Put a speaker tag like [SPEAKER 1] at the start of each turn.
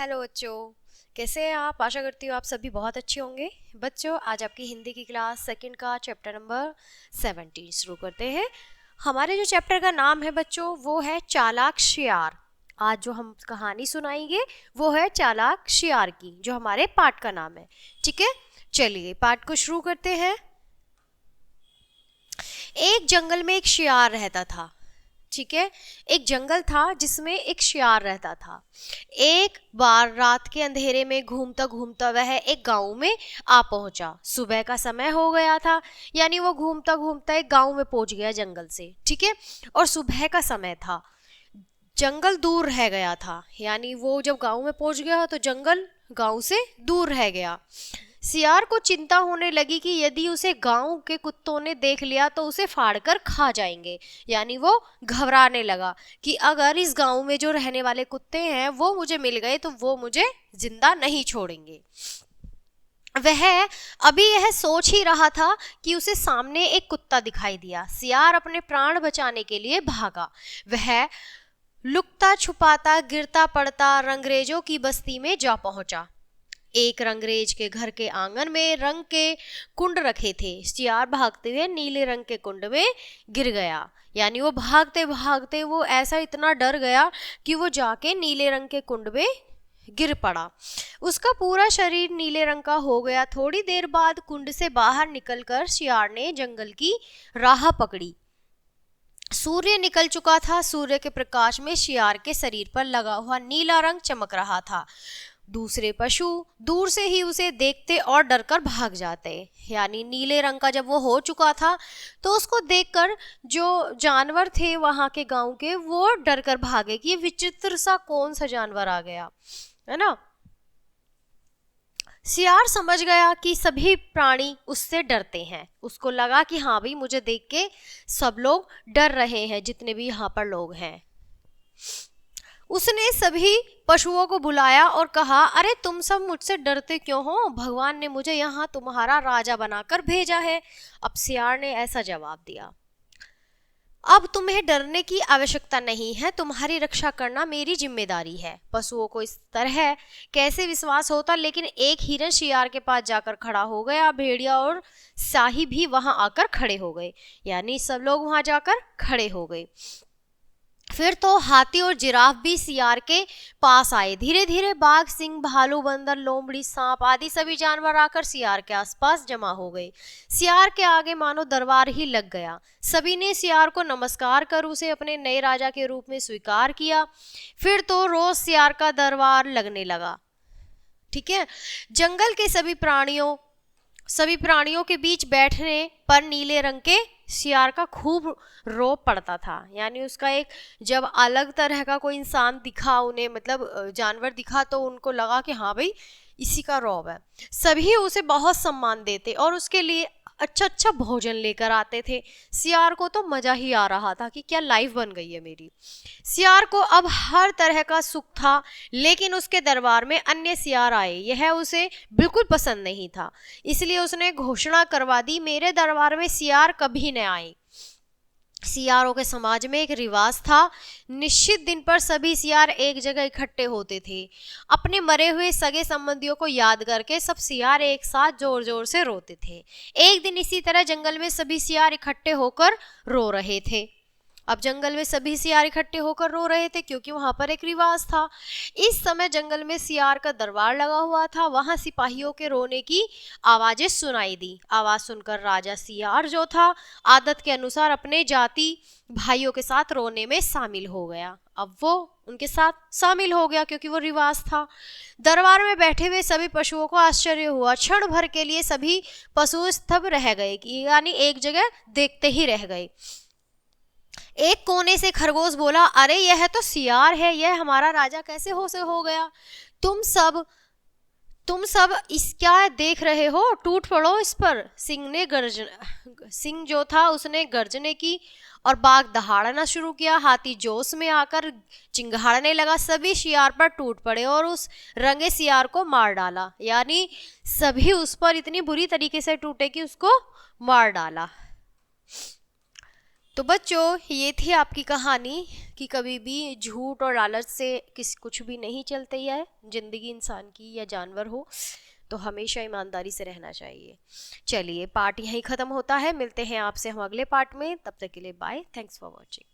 [SPEAKER 1] Hello बच्चों, कैसे हैं आप। आशा करती हूँ आप सभी बहुत अच्छे होंगे। बच्चों, आज आपकी हिंदी की क्लास सेकंड का चैप्टर नंबर 17 शुरू करते हैं। हमारे जो चैप्टर का नाम है बच्चों वो है चालाक शियार। आज जो हम कहानी सुनाएंगे वो है चालाक शियार की, जो हमारे पाठ का नाम है। ठीक है, चलिए पाठ को शुरू करते हैं। एक जंगल में एक शियार रहता था। ठीक है, एक जंगल था जिसमें एक शियार रहता था। एक बार रात के अंधेरे में घूमता घूमता वह एक गांव में आ पहुंचा। सुबह का समय हो गया था, यानी वो घूमता घूमता एक गांव में पहुंच गया जंगल से। ठीक है, और सुबह का समय था, जंगल दूर रह गया था, यानी वो जब गांव में पहुंच गया तो जंगल गांव से दूर रह गया। सियार को चिंता होने लगी कि यदि उसे गांव के कुत्तों ने देख लिया तो उसे फाड़कर खा जाएंगे। यानी वो घबराने लगा कि अगर इस गांव में जो रहने वाले कुत्ते हैं वो मुझे मिल गए तो वो मुझे जिंदा नहीं छोड़ेंगे। वह अभी यह सोच ही रहा था कि उसे सामने एक कुत्ता दिखाई दिया। सियार अपने प्राण बचाने के लिए भागा। वह लुकता छुपाता गिरता पड़ता रंगरेजों की बस्ती में जा पहुंचा। एक रंगरेज के घर के आंगन में रंग के कुंड रखे थे। सियार भागते हुए नीले रंग के कुंड में गिर गया। यानी वो भागते भागते वो ऐसा इतना डर गया कि वो जाके नीले रंग के कुंड में गिर पड़ा। उसका पूरा शरीर नीले रंग का हो गया। थोड़ी देर बाद कुंड से बाहर निकलकर सियार ने जंगल की राह पकड़ी। सूर्य निकल चुका था। सूर्य के प्रकाश में शियार के शरीर पर लगा हुआ नीला रंग चमक रहा था। दूसरे पशु दूर से ही उसे देखते और डरकर भाग जाते। यानी नीले रंग का जब वो हो चुका था तो उसको देखकर जो जानवर थे वहां के गांव के वो डरकर भागे कि ये विचित्र सा कौन सा जानवर आ गया, है ना। सियार समझ गया कि सभी प्राणी उससे डरते हैं। उसको लगा कि हाँ भाई, मुझे देख के सब लोग डर रहे हैं, जितने भी यहाँ पर लोग हैं। उसने सभी पशुओं को बुलाया और कहा, अरे तुम सब मुझसे डरते क्यों हो? भगवान ने मुझे यहाँ तुम्हारा राजा बनाकर भेजा है। अब सियार ने ऐसा जवाब दिया, अब तुम्हें डरने की आवश्यकता नहीं है, तुम्हारी रक्षा करना मेरी जिम्मेदारी है। पशुओं को इस तरह कैसे विश्वास होता, लेकिन एक हिरन शियार के पास जाकर खड़ा हो गया। भेड़िया और शाही भी वहां आकर खड़े हो गए। यानी सब लोग वहां जाकर खड़े हो गए। फिर तो हाथी और जिराफ भी सियार के पास आए। धीरे धीरे बाघ, सिंह, भालू, बंदर, लोमड़ी, सांप आदि सभी जानवर आकर सियार के आसपास जमा हो गए। सियार के आगे मानो दरबार ही लग गया। सभी ने सियार को नमस्कार कर उसे अपने नए राजा के रूप में स्वीकार किया। फिर तो रोज सियार का दरबार लगने लगा। ठीक है, जंगल के सभी प्राणियों के बीच बैठने पर नीले रंग के सियार का खूब रौब पड़ता था। यानी उसका एक जब अलग तरह का कोई इंसान दिखा उन्हें, मतलब जानवर दिखा, तो उनको लगा कि हाँ भाई इसी का रौब है। सभी उसे बहुत सम्मान देते और उसके लिए अच्छा अच्छा भोजन लेकर आते थे। सियार को तो मजा ही आ रहा था कि क्या लाइफ बन गई है मेरी। सियार को अब हर तरह का सुख था, लेकिन उसके दरबार में अन्य सियार आए, यह उसे बिल्कुल पसंद नहीं था। इसलिए उसने घोषणा करवा दी, मेरे दरबार में सियार कभी न आए। सियारों के समाज में एक रिवाज था, निश्चित दिन पर सभी सियार एक जगह इकट्ठे होते थे। अपने मरे हुए सगे संबंधियों को याद करके सब सियार एक साथ जोर जोर से रोते थे। एक दिन इसी तरह जंगल में सभी सियार इकट्ठे होकर रो रहे थे। अब जंगल में सभी सियार इकट्ठे होकर रो रहे थे क्योंकि वहां पर एक रिवाज था। इस समय जंगल में सियार का दरबार लगा हुआ था। वहां सिपाहियों के रोने की आवाजें सुनाई दी। आवाज सुनकर राजा सियार जो था आदत के अनुसार अपने जाति भाइयों के साथ रोने में शामिल हो गया। अब वो उनके साथ शामिल हो गया क्योंकि वो रिवाज था। दरबार में बैठे हुए सभी पशुओं को आश्चर्य हुआ। क्षण भर के लिए सभी पशु स्तब्ध रह गए, यानी एक जगह देखते ही रह गए। एक कोने से खरगोश बोला, अरे यह तो सियार है, यह हमारा राजा कैसे हो गया? तुम सब इस क्या देख रहे हो? टूट पड़ो इस पर। सिंह जो था उसने गर्जने की और बाघ दहाड़ना शुरू किया। हाथी जोश में आकर चिंगाड़ने लगा। सभी सियार पर टूट पड़े और उस रंगे सियार को मार डाला। यानी सभी उस पर इतनी बुरी तरीके से टूटे कि उसको मार डाला। तो बच्चों, ये थी आपकी कहानी कि कभी भी झूठ और लालच से कुछ भी नहीं चलती है जिंदगी, इंसान की या जानवर हो, तो हमेशा ईमानदारी से रहना चाहिए। चलिए, पार्ट यहीं ख़त्म होता है, मिलते हैं आपसे हम अगले पार्ट में, तब तक के लिए बाय, थैंक्स फॉर वॉचिंग।